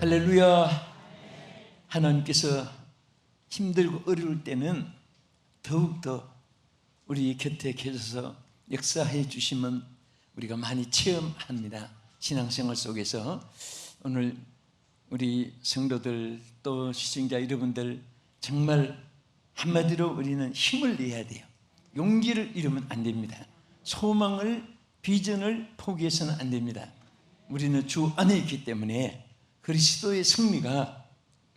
할렐루야. 하나님께서 힘들고 어려울 때는 더욱더 우리 곁에 계셔서 역사해 주시면 우리가 많이 체험합니다. 신앙생활 속에서. 오늘 우리 성도들 또 시청자 여러분들 정말 한마디로 우리는 힘을 내야 돼요. 용기를 잃으면 안 됩니다. 소망을, 비전을 포기해서는 안 됩니다. 우리는 주 안에 있기 때문에 그리스도의 승리가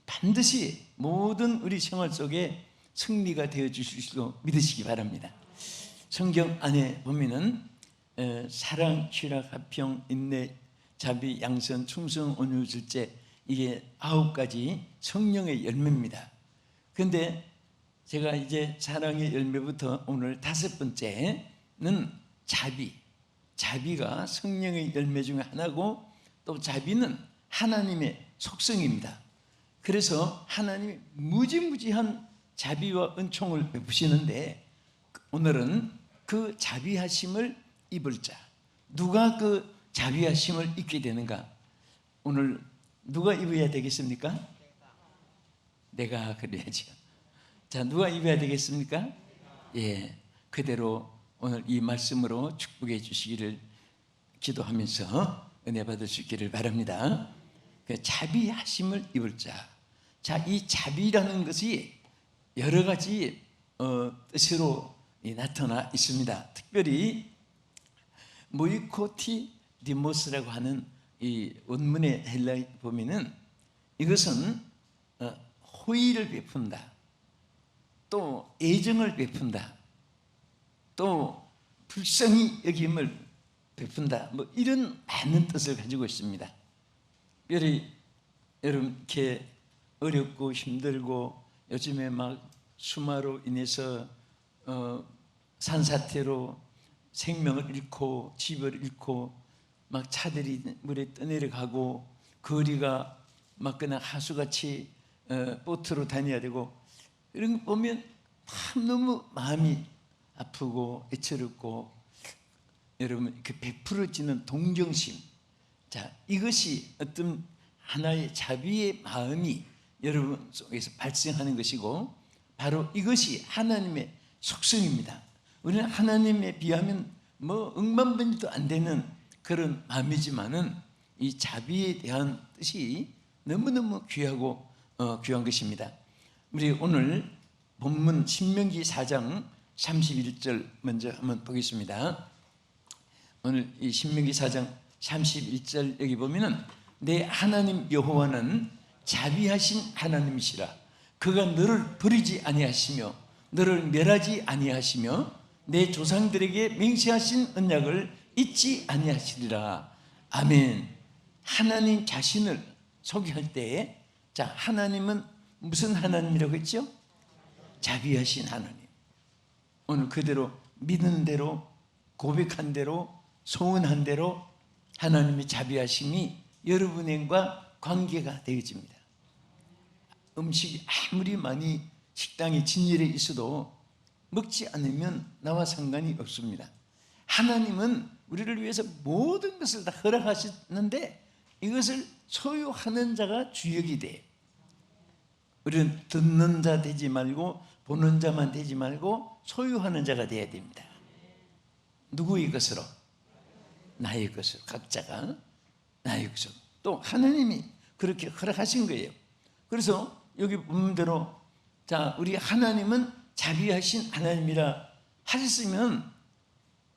반드시 모든 우리 생활 속에 승리가 되어 주실 수 믿으시기 바랍니다. 성경 안에 보면은 사랑, 희락, 화평, 인내, 자비, 양선, 충성, 온유, 절제, 이게 9가지 성령의 열매입니다. 그런데 제가 이제 사랑의 열매부터 오늘 5번째는 자비. 자비가 성령의 열매 중에 하나고, 또 자비는 하나님의 속성입니다. 그래서 하나님이 무지무지한 자비와 은총을 베푸시는데, 오늘은 그 자비하심을 입을 자, 누가 그 자비하심을 입게 되는가? 오늘 누가 입어야 되겠습니까? 내가 그래야죠. 자, 누가 입어야 되겠습니까? 예, 그대로 오늘 이 말씀으로 축복해 주시기를 기도하면서 은혜 받을 수 있기를 바랍니다. 그 자비하심을 입을 자. 자, 이 자비라는 것이 여러 가지 뜻으로 나타나 있습니다. 특별히 모이코티 디모스라고 하는 이 원문의 헬라에 보면은 이것은 호의를 베푼다, 또 애정을 베푼다, 또 불쌍히 여김을 베푼다, 뭐 이런 많은 뜻을 가지고 있습니다. 특별히 여러분 이렇게 어렵고 힘들고 요즘에 막 수마로 인해서 산사태로 생명을 잃고 집을 잃고 막 차들이 물에 떠내려가고 거리가 막 그냥 하수같이 보트로 다녀야 되고, 이런 거 보면 참 너무 마음이 아프고 애처롭고, 여러분 그 베풀어지는 동정심, 자, 이것이 어떤 하나의 자비의 마음이 여러분 속에서 발생하는 것이고, 바로 이것이 하나님의 속성입니다. 우리는 하나님에 비하면 뭐 억만번도 안 되는 그런 마음이지만은 이 자비에 대한 뜻이 너무너무 귀하고 귀한 것입니다. 우리 오늘 본문 신명기 4장 31절 먼저 한번 보겠습니다. 오늘 이 신명기 4장 31절 여기 보면은 내 하나님 여호와는 자비하신 하나님이시라. 그가 너를 버리지 아니하시며 너를 멸하지 아니하시며 내 조상들에게 맹세하신 언약을 잊지 아니하시리라. 아멘. 하나님 자신을 소개할 때, 자, 하나님은 무슨 하나님이라고 했죠? 자비하신 하나님. 오늘 그대로 믿는 대로, 고백한 대로, 소원한 대로 하나님의 자비하심이 여러분과 관계가 되어집니다. 음식이 아무리 많이 식당에 진열해 있어도 먹지 않으면 나와 상관이 없습니다. 하나님은 우리를 위해서 모든 것을 다 허락하셨는데 이것을 소유하는 자가 주역이 돼. 우리는 듣는 자 되지 말고 보는 자만 되지 말고 소유하는 자가 되어야 됩니다. 누구의 것으로? 나의 것으로. 각자가 나의 것으로. 또 하나님이 그렇게 허락하신 거예요. 그래서 여기 본문대로, 자, 우리 하나님은 자비하신 하나님이라 하셨으면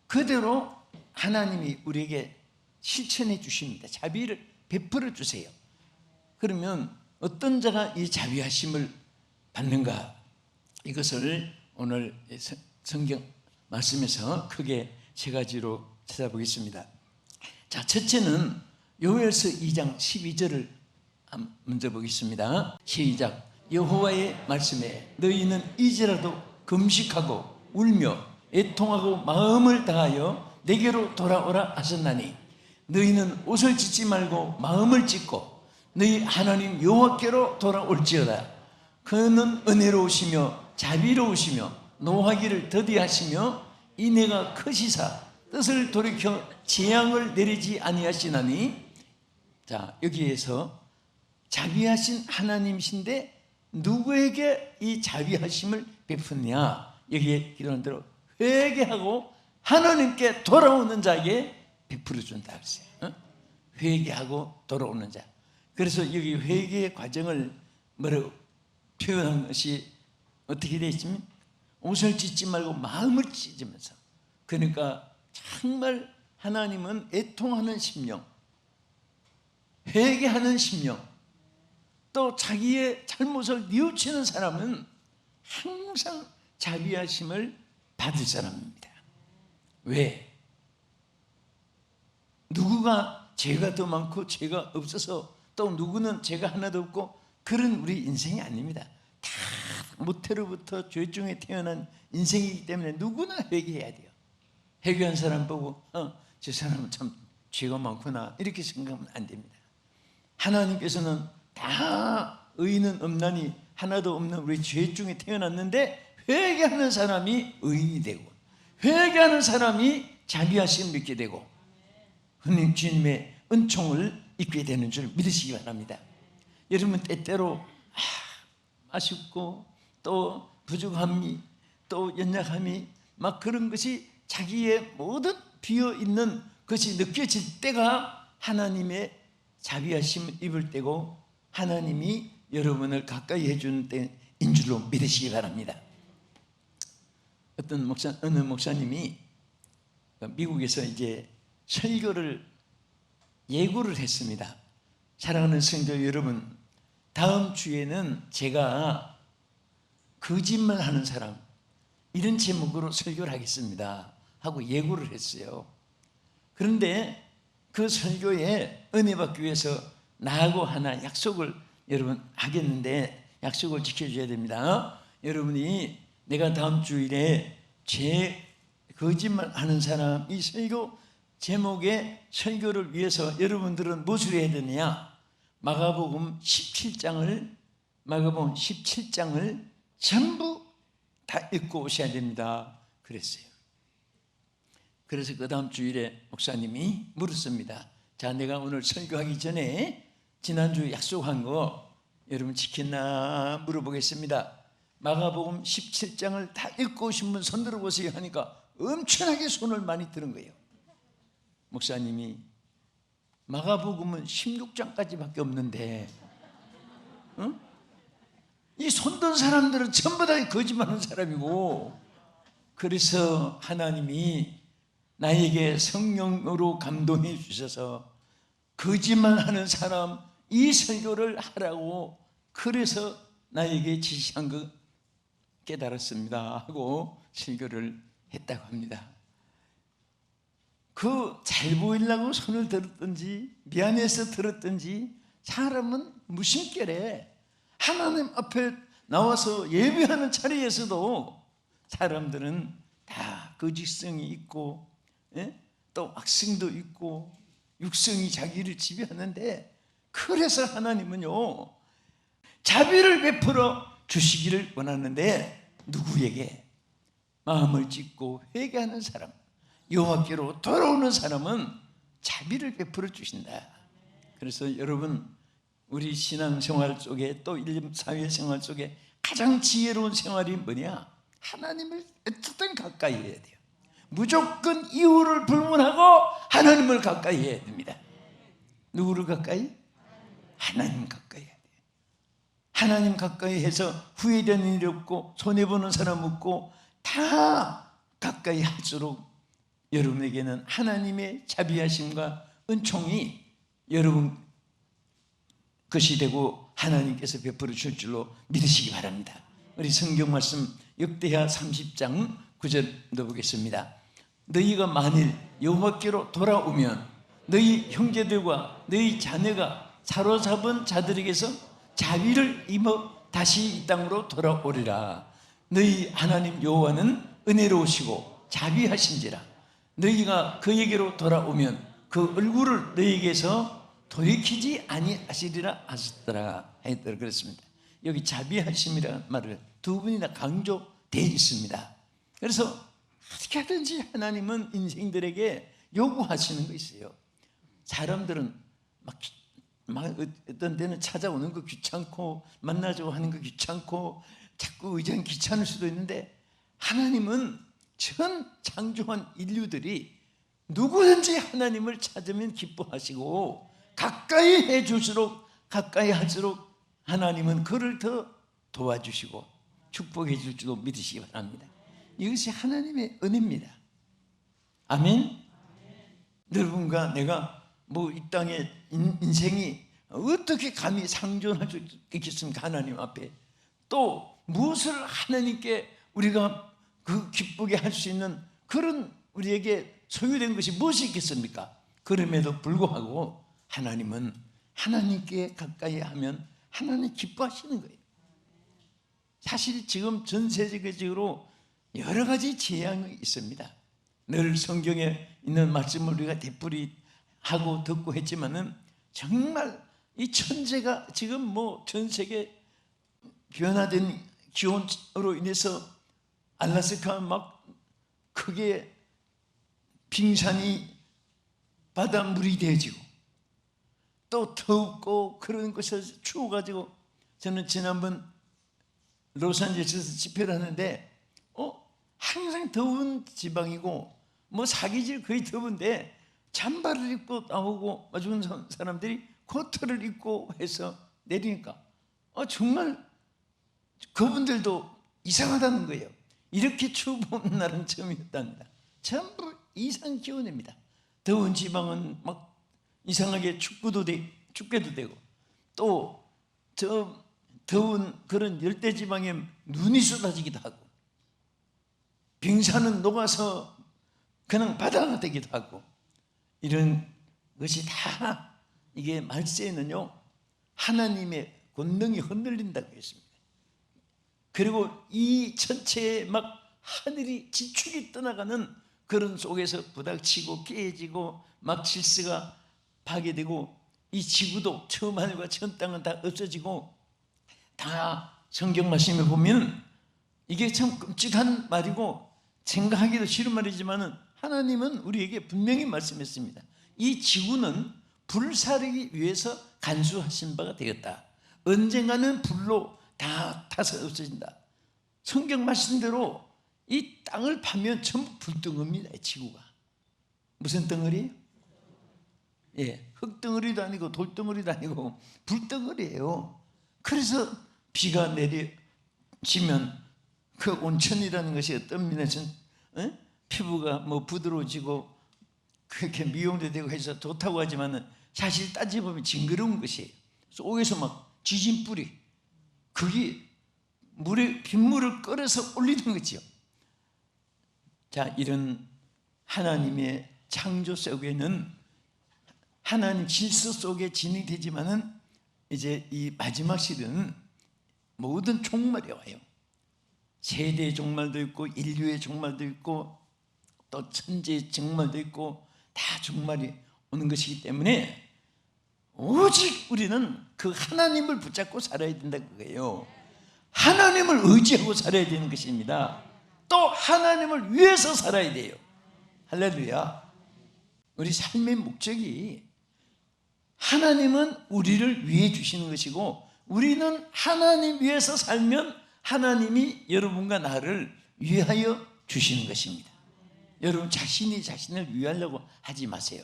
그대로 하나님이 우리에게 실천해 주십니다. 자비를 베풀어 주세요. 그러면 어떤 자가 이 자비하심을 받는가? 이것을 오늘 성경 말씀에서 크게 3가지로 찾아보겠습니다. 자, 첫째는 요엘서 2장 12절을 먼저 보겠습니다. 시작. 여호와의 말씀에 너희는 이제라도 금식하고 울며 애통하고 마음을 다하여 내게로 돌아오라 하셨나니 너희는 옷을 찢지 말고 마음을 찢고 너희 하나님 여호와께로 돌아올지어다. 그는 은혜로우시며 자비로우시며 노하기를 더디하시며 인애가 크시사 뜻을 돌이켜 재앙을 내리지 아니하시나니. 자, 여기에서 자비하신 하나님이신데 누구에게 이 자비하심을 베푸느냐? 여기에 기도한 대로 회개하고 하나님께 돌아오는 자에게 베풀어 준다 그랬어요. 회개하고 돌아오는 자. 그래서 여기 회개의 과정을 뭐라고 표현한 것이 어떻게 되어 있으면 옷을 찢지 말고 마음을 찢으면서, 그러니까 정말 하나님은 애통하는 심령, 회개하는 심령, 또 자기의 잘못을 뉘우치는 사람은 항상 자비하심을 받을 사람입니다. 왜? 누구가 죄가 더 많고 죄가 없어서 또 누구는 죄가 하나도 없고 그런 우리 인생이 아닙니다. 다 모태로부터 죄 중에 태어난 인생이기 때문에 누구나 회개해야 돼요. 회개한 사람 보고 저 사람은 참 죄가 많구나 이렇게 생각하면 안 됩니다. 하나님께서는 다 의인은 없나니 하나도 없는 우리 죄 중에 태어났는데 회개하는 사람이 의인이 되고 회개하는 사람이 자비하심을 믿게 되고 주님의 은총을 입게 되는 줄 믿으시기 바랍니다. 여러분 때때로 아쉽고 또 부족함이 또 연약함이 막 그런 것이 자기의 모든 비어있는 것이 느껴질 때가 하나님의 자비하심을 입을 때고 하나님이 여러분을 가까이 해주는 때인 줄로 믿으시기 바랍니다. 어느 목사님이 미국에서 이제 설교를 예고를 했습니다. 사랑하는 성도 여러분, 다음 주에는 제가 거짓말하는 사람 이런 제목으로 설교를 하겠습니다 하고 예고를 했어요. 그런데 그 설교에 은혜 받기 위해서 나하고 하나 약속을 여러분 하겠는데 약속을 지켜줘야 됩니다. 여러분이 내가 다음 주일에 제 거짓말하는 사람 이 설교 제목의 설교를 위해서 여러분들은 무엇을 해야 되느냐? 마가복음 17장을 전부 다 읽고 오셔야 됩니다. 그랬어요. 그래서 그 다음 주일에 목사님이 물었습니다. 자, 내가 오늘 설교하기 전에 지난주 약속한 거 여러분 지켰나 물어보겠습니다. 마가복음 17장을 다 읽고 오신 분 손 들어보세요 하니까 엄청나게 손을 많이 드는 거예요. 목사님이 마가복음은 16장까지밖에 없는데 이 손든 사람들은 전부 다 거짓말하는 사람이고, 그래서 하나님이 나에게 성령으로 감동해 주셔서 거짓말하는 사람 이 설교를 하라고 그래서 나에게 지시한 거 깨달았습니다 하고 설교를 했다고 합니다. 그 잘 보이려고 손을 들었든지 미안해서 들었든지 사람은 무심결에 하나님 앞에 나와서 예배하는 자리에서도 사람들은 다 거짓성이 있고 또 악성도 있고 육성이 자기를 지배하는데, 그래서 하나님은요 자비를 베풀어 주시기를 원하는데 누구에게? 마음을 찢고 회개하는 사람, 여호와께로 돌아오는 사람은 자비를 베풀어 주신다. 그래서 여러분 우리 신앙생활 속에 또 사회생활 속에 가장 지혜로운 생활이 뭐냐? 하나님을 어쨌든 가까이 해야 돼요. 무조건 이유를 불문하고 하나님을 가까이 해야 됩니다. 누구를 가까이? 하나님 가까이 해야 돼요. 하나님 가까이 해서 후회되는 일이 없고 손해보는 사람 없고 다 가까이 할수록 여러분에게는 하나님의 자비하심과 은총이 여러분 것이 되고 하나님께서 베풀어 줄 줄로 믿으시기 바랍니다. 우리 성경 말씀 역대하 30장 9절 넣어보겠습니다. 너희가 만일 여호와께로 돌아오면 너희 형제들과 너희 자녀가 사로잡은 자들에게서 자비를 입어 다시 이 땅으로 돌아오리라. 너희 하나님 여호와는 은혜로우시고 자비하신지라. 너희가 그에게로 돌아오면 그 얼굴을 너희에게서 돌이키지 아니하시리라 하셨더라 했더라 그랬습니다. 여기 자비하심이라는 말을 두 분이나 강조되어 있습니다. 그래서 어떻게 하든지 하나님은 인생들에게 요구하시는 거 있어요. 사람들은 어떤 데는 찾아오는 거 귀찮고 만나자고 하는 거 귀찮고 자꾸 의지하기 귀찮을 수도 있는데, 하나님은 전 창조한 인류들이 누구든지 하나님을 찾으면 기뻐하시고 가까이 해줄수록 가까이 할수록 하나님은 그를 더 도와주시고 축복해 줄 줄로 믿으시기 바랍니다. 이것이 하나님의 은혜입니다. 아멘. 여러분과 내가 뭐 이 땅의 인생이 어떻게 감히 상존할 수 있겠습니까? 하나님 앞에. 또 무엇을 하나님께 우리가 그 기쁘게 할 수 있는 그런 우리에게 소유된 것이 무엇이 있겠습니까? 그럼에도 불구하고 하나님은 하나님께 가까이 하면 하나님 기뻐하시는 거예요. 사실 지금 전 세계적으로 여러 가지 재앙이 있습니다. 늘 성경에 있는 말씀을 우리가 되풀이하고 듣고 했지만은 정말 이 천재가 지금 뭐 전 세계 변화된 기온으로 인해서 알래스카 막 크게 빙산이 바닷물이 되어지고 또 더웠고 그런 곳에서 추워가지고, 저는 지난번 로스앤젤레스에서 집회를 하는데 항상 더운 지방이고 뭐 사계절 거의 더운데 잠바를 입고 나오고 마주는 사람들이 코트를 입고 해서 내리니까 정말 그분들도 이상하다는 거예요. 이렇게 추운 날은 처음이었답니다. 전부 이상 기온입니다. 더운 지방은 막 이상하게 춥게도 되고, 또 저 더운 그런 열대 지방에 눈이 쏟아지기도 하고, 빙산은 녹아서 그냥 바다가 되기도 하고, 이런 것이 다 이게 말세에는요 하나님의 권능이 흔들린다고 했습니다. 그리고 이 전체에 막 하늘이 지축이 떠나가는 그런 속에서 부닥치고 깨지고 막 질서가 파괴되고, 이 지구도 처음 하늘과 처음 땅은 다 없어지고, 다 성경 말씀에 보면 이게 참 끔찍한 말이고 생각하기도 싫은 말이지만 하나님은 우리에게 분명히 말씀했습니다. 이 지구는 불사르기 위해서 간수하신 바가 되었다. 언젠가는 불로 다 타서 없어진다. 성경 말씀대로 이 땅을 파면 전부 불덩어리입니다. 지구가 무슨 덩어리? 흙덩어리도 아니고 돌덩어리도 아니고 불덩어리예요. 그래서 비가 내리면 그 온천이라는 것이 어떤 면에서는 피부가 뭐 부드러워지고 그렇게 미용도 되고 해서 좋다고 하지만 사실 따져보면 징그러운 것이에요. 속에서 막 지진불이, 그게 빗물을 끓여서 올리는 거죠. 자, 이런 하나님의 창조 속에는 하나님 질서 속에 진행되지만은 이제 이 마지막 시대는 모든 종말이 와요. 세대의 종말도 있고 인류의 종말도 있고 또 천지의 종말도 있고 다 종말이 오는 것이기 때문에 오직 우리는 그 하나님을 붙잡고 살아야 된다는 거예요. 하나님을 의지하고 살아야 되는 것입니다. 또 하나님을 위해서 살아야 돼요. 할렐루야. 우리 삶의 목적이 하나님은 우리를 위해 주시는 것이고, 우리는 하나님 위해서 살면 하나님이 여러분과 나를 위하여 주시는 것입니다. 여러분 자신이 자신을 위하려고 하지 마세요.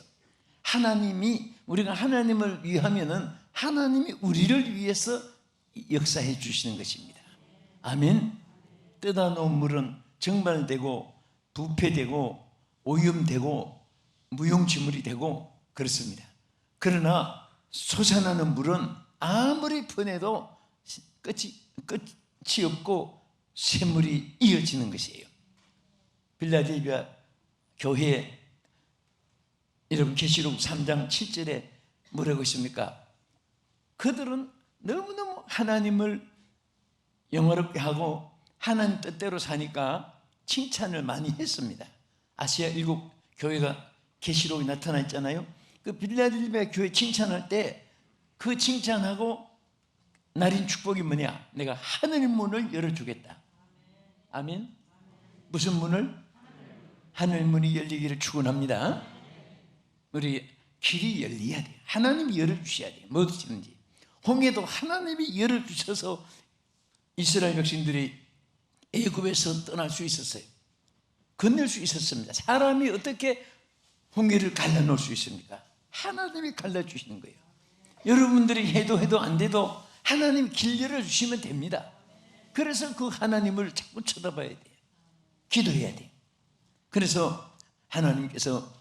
하나님이, 우리가 하나님을 위하면은 하나님이 우리를 위해서 역사해 주시는 것입니다. 아멘. 뜯어 놓은 물은 정발되고 부패되고 오염되고 무용지물이 되고 그렇습니다. 그러나 솟아나는 물은 아무리 퍼내도 끝이 없고 샘물이 이어지는 것이에요. 빌라델비아 교회, 여러분 계시록 3장 7절에 뭐라고 있습니까? 그들은 너무너무 하나님을 영화롭게 하고 하나님 뜻대로 사니까 칭찬을 많이 했습니다. 아시아 7 교회가 계시록이 나타나 있잖아요. 그 빌라델비아 교회 칭찬할 때 그 칭찬하고 나린 축복이 뭐냐? 내가 하늘 문을 열어주겠다. 아멘. 무슨 문을? 하늘 문이 열리기를 축원합니다. 우리 길이 열려야 돼요. 하나님이 열어주셔야 돼요. 뭐든지. 홍해도 하나님이 열어주셔서 이스라엘 백성들이 애굽에서 떠날 수 있었어요. 건널 수 있었습니다. 사람이 어떻게 홍해를 갈라놓을 수 있습니까? 하나님이 갈라주시는 거예요. 여러분들이 해도 안 돼도 하나님이 길 열어주시면 됩니다. 그래서 그 하나님을 자꾸 쳐다봐야 돼요. 기도해야 돼요. 그래서 하나님께서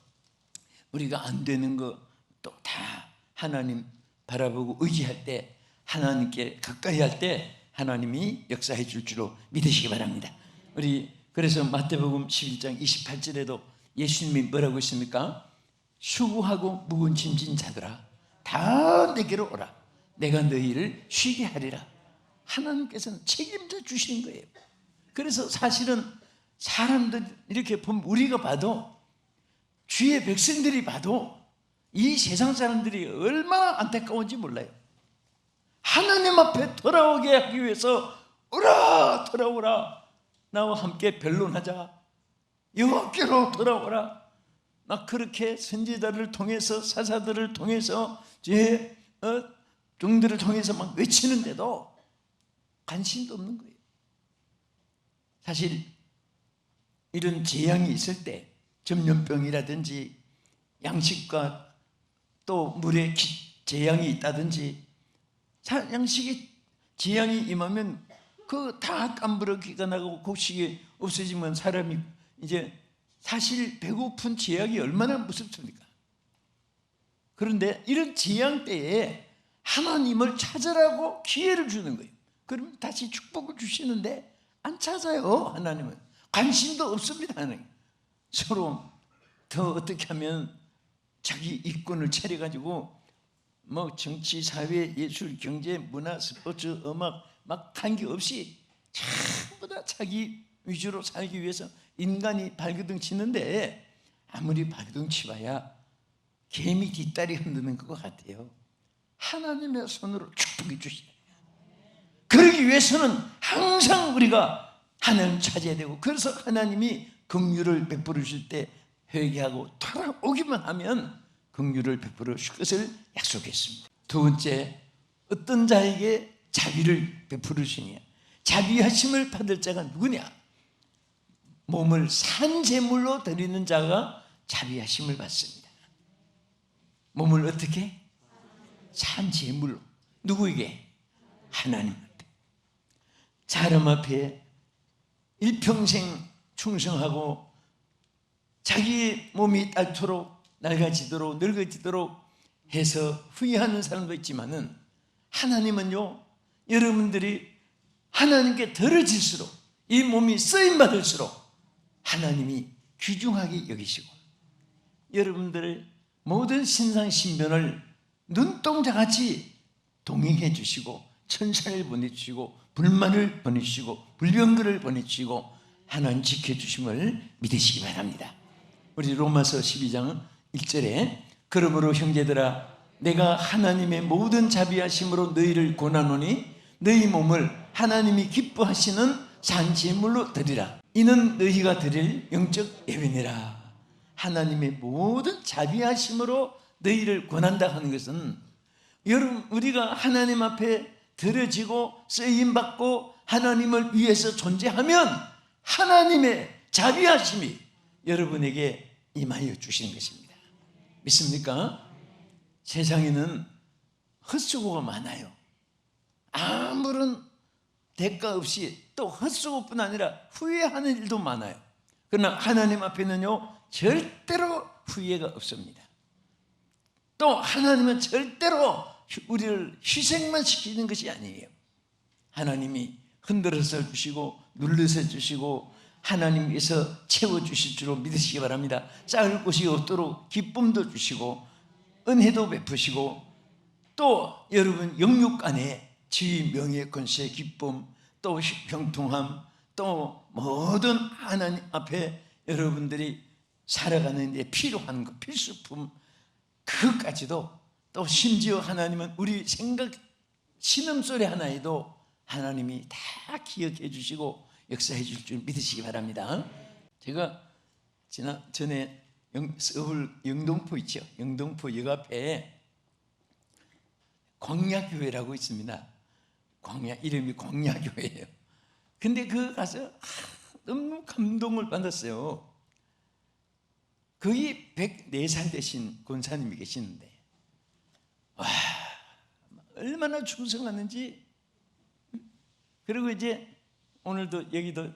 우리가 안 되는 거 또 다 하나님 바라보고 의지할 때, 하나님께 가까이 할 때 하나님이 역사해 줄 줄로 믿으시기 바랍니다. 우리 그래서 마태복음 11장 28절에도 예수님이 뭐라고 했습니까? 수고하고 무거운 짐진 자들아 다 내게로 오라. 내가 너희를 쉬게 하리라. 하나님께서는 책임져 주시는 거예요. 그래서 사실은 사람들 이렇게 보면 우리가 봐도, 주의 백성들이 봐도 이 세상 사람들이 얼마나 안타까운지 몰라요. 하나님 앞에 돌아오게 하기 위해서 오라, 돌아오라, 나와 함께 변론하자, 여호와께로 돌아오라, 막 그렇게 선지자들을 통해서, 사사들을 통해서, 제 종들을 통해서 막 외치는데도 관심도 없는 거예요. 사실 이런 재앙이 있을 때, 전염병이라든지 양식과 또 물에 재앙이 있다든지, 양식에 재앙이 임하면 그 다 깜부러기가 나고 곡식이 없어지면 사람이 이제, 사실 배고픈 재앙이 얼마나 무섭습니까? 그런데 이런 재앙 때에 하나님을 찾으라고 기회를 주는 거예요. 그러면 다시 축복을 주시는데 안 찾아요. 하나님은 관심도 없습니다. 하나님 서로 더 어떻게 하면 자기 이권을 차려가지고 뭐 정치, 사회, 예술, 경제, 문화, 스포츠, 음악 막 관계없이 전부 다 자기 위주로 살기 위해서 인간이 발버둥 치는데, 아무리 발버둥 치봐야 개미 뒷다리 흔드는 것 같아요. 하나님의 손으로 축복해 주시는 거예요. 그러기 위해서는 항상 우리가 하나님을 찾아야 되고, 그래서 하나님이 긍휼을 베풀어 주실 때 회개하고 돌아오기만 하면 긍휼을 베풀어 줄 것을 약속했습니다. 두 번째, 어떤 자에게 자비를 베풀어 주시냐? 자비하심을 받을 자가 누구냐? 몸을 산제물로 드리는 자가 자비하심을 받습니다. 몸을 어떻게? 산제물로. 누구에게? 하나님 앞에. 사람 앞에 일평생 충성하고 자기 몸이 닳도록 낡아지도록 늙어지도록 해서 후회하는 사람도 있지만은, 하나님은요, 여러분들이 하나님께 더러질수록, 이 몸이 쓰임받을수록 하나님이 귀중하게 여기시고, 여러분들의 모든 신상신변을 눈동자같이 동행해 주시고, 천사를 보내주시고, 불만을 보내주시고, 불병거를 보내주시고, 하나님 지켜주심을 믿으시기 바랍니다. 우리 로마서 12장 1절에 그러므로 형제들아 내가 하나님의 모든 자비하심으로 너희를 권하노니 너희 몸을 하나님이 기뻐하시는 산제물로 드리라. 이는 너희가 드릴 영적 예배니라. 하나님의 모든 자비하심으로 너희를 권한다 하는 것은, 여러분 우리가 하나님 앞에 드려지고 쓰임받고 하나님을 위해서 존재하면 하나님의 자비하심이 여러분에게 임하여 주시는 것입니다. 믿습니까? 세상에는 헛수고가 많아요. 아무런 대가 없이, 또 헛수고뿐 아니라 후회하는 일도 많아요. 그러나 하나님 앞에는요 절대로 후회가 없습니다. 또 하나님은 절대로 우리를 희생만 시키는 것이 아니에요. 하나님이 흔들어서 주시고 눌러서 주시고 하나님께서 채워주실 줄로 믿으시기 바랍니다. 쌓을 곳이 없도록 기쁨도 주시고 은혜도 베푸시고, 또 여러분 영육 안에 지위, 명예, 권세, 기쁨, 또 형통함, 또 모든 하나님 앞에 여러분들이 살아가는 데 필요한 것, 필수품, 그것까지도, 또 심지어 하나님은 우리 생각 신음소리 하나에도 하나님이 다 기억해 주시고 역사해 줄 줄 믿으시기 바랍니다. 제가 전에 서울 영등포 있죠. 영등포 역 앞에 광야교회라고 있습니다. 이름이 광야교회예요. 근데 그 가서 너무 감동을 받았어요. 거기 104살 되신 권사님이 계시는데 와, 얼마나 충성하는지. 그리고 이제 오늘도 여기도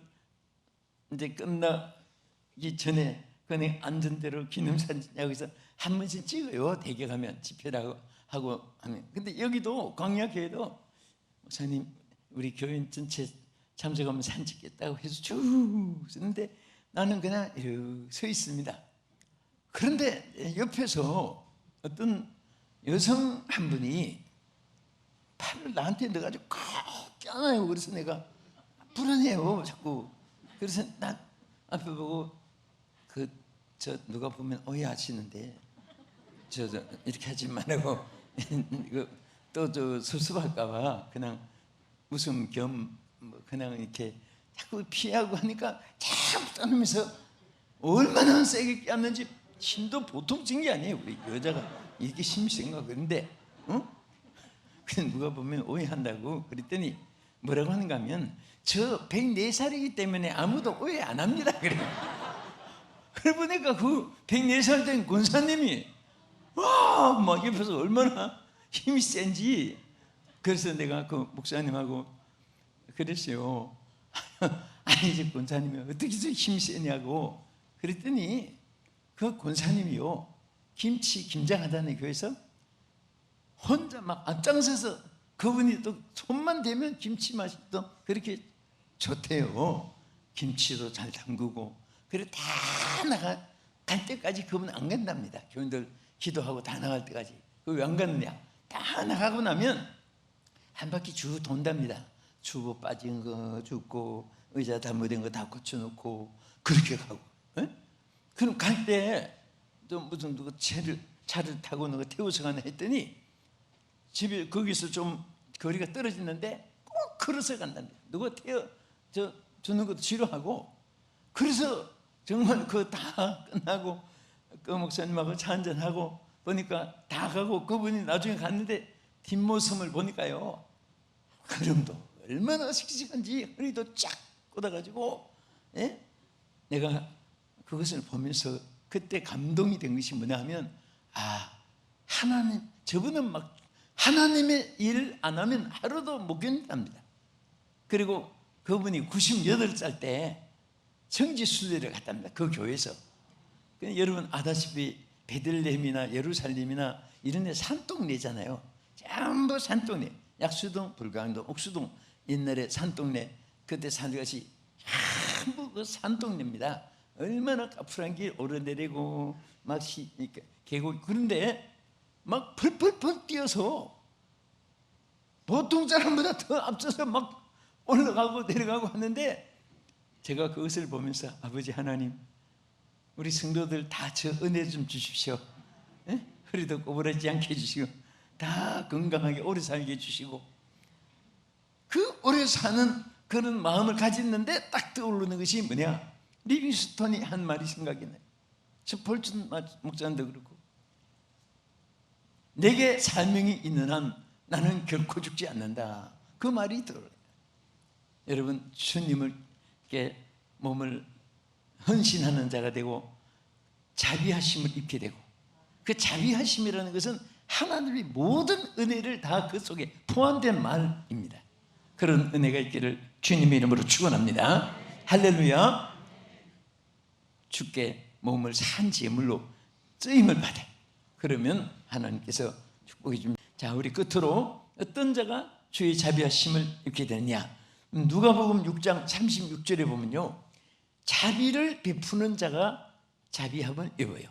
이제 끝나기 전에 그냥 앉은 대로 기념사진 여기서 한 번씩 찍어요. 대개 가면 집회라고 하고 하면. 근데 여기도 광야교회도 목사님 우리 교인 전체 참석하면 사진 찍겠다고 해서 쭉 쓰는데 나는 그냥 이렇게 서 있습니다. 그런데 옆에서 어떤 여성 한 분이 팔을 나한테 넣어가지고 꼭 껴안아요. 그래서 내가 불안해요 자꾸. 그래서 난 앞에 보고 누가 보면 오해하시는데 저 이렇게 하지 말라고 또 섭섭할까봐 그냥 웃음 겸 그냥 이렇게 자꾸 피하고 하니까 자꾸 떠나면서 얼마나 세게 꼈는지. 힘도 보통 찐 게 아니에요. 우리 여자가 이렇게 힘이 센가. 그런데 그냥 누가 보면 오해한다고. 그랬더니 뭐라고 하는가 하면 저 104살이기 때문에 아무도 오해 안 합니다. 그래. 그래 보니까 그 104살 된 권사님이 막 옆에서 얼마나 힘이 센지. 그래서 내가 그 목사님하고 그랬어요. 아니 이제 권사님이 어떻게 저 힘이 세냐고. 그랬더니 그 권사님이요, 김치 김장하다는 교회에서 혼자 막 앞장서서 그분이 또 손만 대면 김치 맛이 또 그렇게 좋대요. 김치도 잘 담그고. 그래 다 나갈 때까지 그분 안 간답니다. 교인들 기도하고 다 나갈 때까지. 그 왜 안 가느냐? 다 나가고 나면 한 바퀴 쭉 돈답니다. 주고 빠진 거 줍고 의자 잘못된 거 다 고쳐놓고 그렇게 가고. 에? 그럼 갈 때 또 무슨 누가 차를 타고 누가 태워서 가나 했더니 집에 거기서 좀 거리가 떨어지는데 꼭 걸어서 간답니다. 누가 주는 것도 싫어하고. 그래서 정말 그거 다 끝나고 그 목사님하고 차 한잔하고 보니까 다 가고 그분이 나중에 갔는데 뒷모습을 보니까요, 걸음도 얼마나 씩씩한지 허리도 쫙 꽂아가지고. 예? 내가 그것을 보면서 그때 감동이 된 것이 뭐냐 하면 하나님, 저분은 막 하나님의 일 안 하면 하루도 못 견딘답니다. 그리고 그분이 98살 때 성지순례를 갔답니다. 그 교회에서. 여러분 아다시피 베들레헴이나 예루살렘이나 이런 데 산동네잖아요. 전부 산동네. 약수동, 불광동, 옥수동, 옛날에 산동네. 그때 산것이 전부 그 산동네입니다. 얼마나 가풀한 길 오르내리고 막 계곡. 그런데 막 펄펄펄 뛰어서 보통 사람보다 더 앞서서 막 올라가고 내려가고 하는데, 제가 그것을 보면서 아버지 하나님, 우리 성도들 다 저 은혜 좀 주십시오. 에? 허리도 꼬부라지지 않게 해주시고 다 건강하게 오래 살게 해주시고. 그 오래 사는 그런 마음을 가졌는데 딱 떠오르는 것이 뭐냐? 리빙스톤이 한 말이 생각이 나요. 스폴튼 목사님도 그렇고, 내게 사명이 있는 한 나는 결코 죽지 않는다. 그 말이 들어요. 여러분, 주님께 몸을 헌신하는 자가 되고 자비하심을 입게 되고, 그 자비하심이라는 것은 하나님의 모든 은혜를 다 그 속에 포함된 말입니다. 그런 은혜가 있기를 주님의 이름으로 축원합니다. 할렐루야. 주께 몸을 산 제물로 쓰임을 받아. 그러면 하나님께서 축복해 줍니다. 자, 우리 끝으로 어떤 자가 주의 자비하심을 입게 되느냐? 누가복음 6장 36절에 보면요, 자비를 베푸는 자가 자비함을 입어요.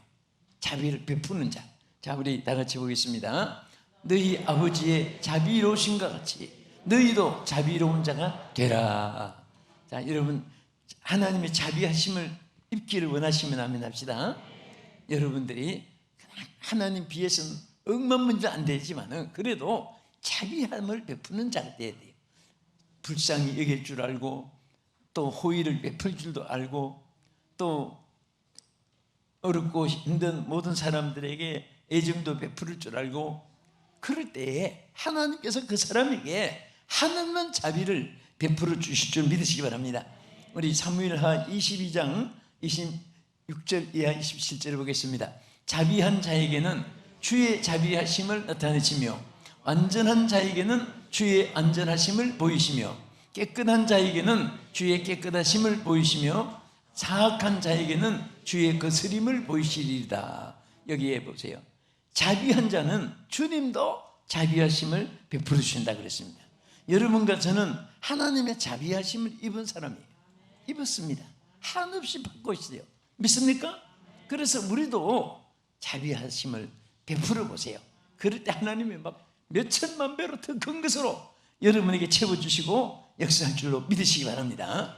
자비를 베푸는 자. 자, 우리 다 같이 보겠습니다. 너희 아버지의 자비로우신과 같이 너희도 자비로운 자가 되라. 자, 여러분, 하나님의 자비하심을 입기를 원하시면 아멘 합시다. 여러분들이 하나님 비해서는 억만 문제 안 되지만은 그래도 자비함을 베푸는 자가 돼야 돼요. 불쌍히 여길 줄 알고, 또 호의를 베풀 줄도 알고, 또 어렵고 힘든 모든 사람들에게 애정도 베풀을 줄 알고, 그럴 때에 하나님께서 그 사람에게 하나님은 자비를 베풀어 주실 줄 믿으시기 바랍니다. 우리 사무엘하 22장 26절 이하 27절을 보겠습니다. 자비한 자에게는 주의 자비하심을 나타내시며 완전한 자에게는 주의 안전하심을 보이시며 깨끗한 자에게는 주의 깨끗하심을 보이시며 사악한 자에게는 주의 거스림을 보이시리이다. 여기에 보세요. 자비한 자는 주님도 자비하심을 베풀어 주신다 그랬습니다. 여러분과 저는 하나님의 자비하심을 입은 사람이에요. 입었습니다. 한없이 받고 있어요. 믿습니까? 그래서 우리도 자비하심을 베풀어 보세요. 그럴 때 하나님이 막 몇천만 배로 더 큰 것으로 여러분에게 채워주시고 역사할 줄로 믿으시기 바랍니다.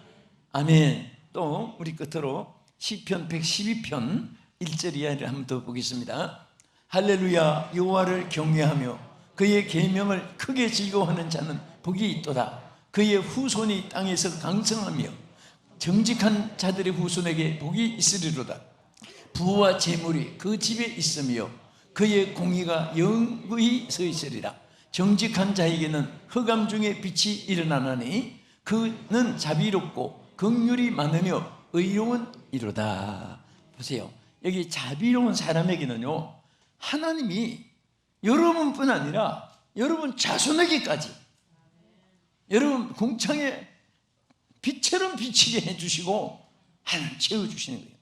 아멘. 또 우리 끝으로 시편 112편 1절 이하를 한번 더 보겠습니다. 할렐루야. 여호와를 경외하며 그의 계명을 크게 즐거워하는 자는 복이 있도다. 그의 후손이 땅에서 강성하며 정직한 자들의 후손에게 복이 있으리로다. 부와 재물이 그 집에 있으며 그의 공의가 영구히 서 있으리라. 정직한 자에게는 흑암 중에 빛이 일어나나니 그는 자비롭고 긍휼이 많으며 의로운 이로다. 보세요. 여기 자비로운 사람에게는요, 하나님이 여러분뿐 아니라 여러분 자손에게까지 여러분 공창에 빛처럼 비치게 해주시고 하나님 채워주시는 거예요.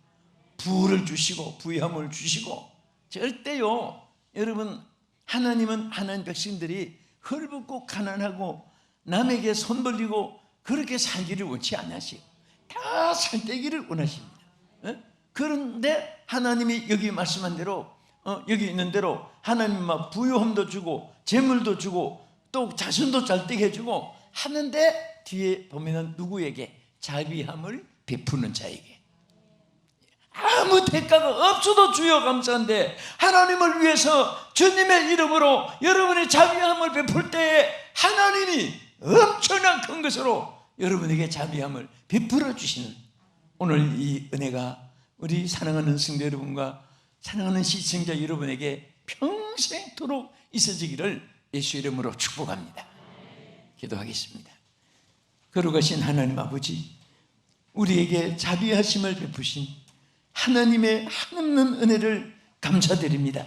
부를 주시고 부유함을 주시고, 절대요 여러분 하나님은 하나님 백성들이 헐벗고 가난하고 남에게 손 벌리고 그렇게 살기를 원치 않으시고 다 살되기를 원하십니다. 그런데 하나님이 여기 말씀한 대로 여기 있는 대로 하나님 막 부유함도 주고 재물도 주고 또 자손도 잘되게 해주고 하는데 뒤에 보면은 누구에게? 자비함을 베푸는 자에게. 아무 대가가 없어도 주여 감사한데 하나님을 위해서 주님의 이름으로 여러분의 자비함을 베풀 때에 하나님이 엄청난 큰 것으로 여러분에게 자비함을 베풀어 주시는 오늘 이 은혜가 우리 사랑하는 성도 여러분과 사랑하는 시청자 여러분에게 평생토록 있어지기를 예수 이름으로 축복합니다. 기도하겠습니다. 거룩하신 하나님 아버지, 우리에게 자비하심을 베푸신 하나님의 한없는 은혜를 감사드립니다.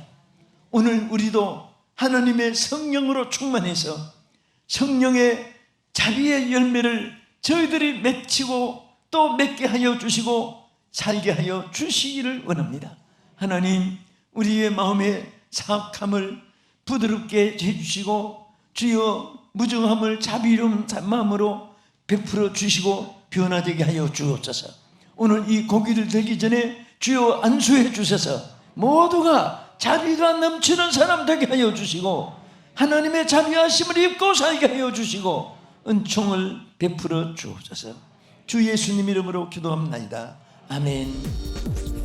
오늘 우리도 하나님의 성령으로 충만해서 성령의 자비의 열매를 저희들이 맺히고 또 맺게 하여 주시고 살게 하여 주시기를 원합니다. 하나님, 우리의 마음의 사악함을 부드럽게 해주시고 주여 무정함을 자비로운 마음으로 베풀어 주시고 변화되게 하여 주옵소서. 오늘 이 고기를 들기 전에 주여 안수해 주셔서 모두가 자비가 넘치는 사람 되게 하여 주시고 하나님의 자비하심을 입고 살게 하여 주시고 은총을 베풀어 주옵소서. 주 예수님 이름으로 기도합니다. 아멘.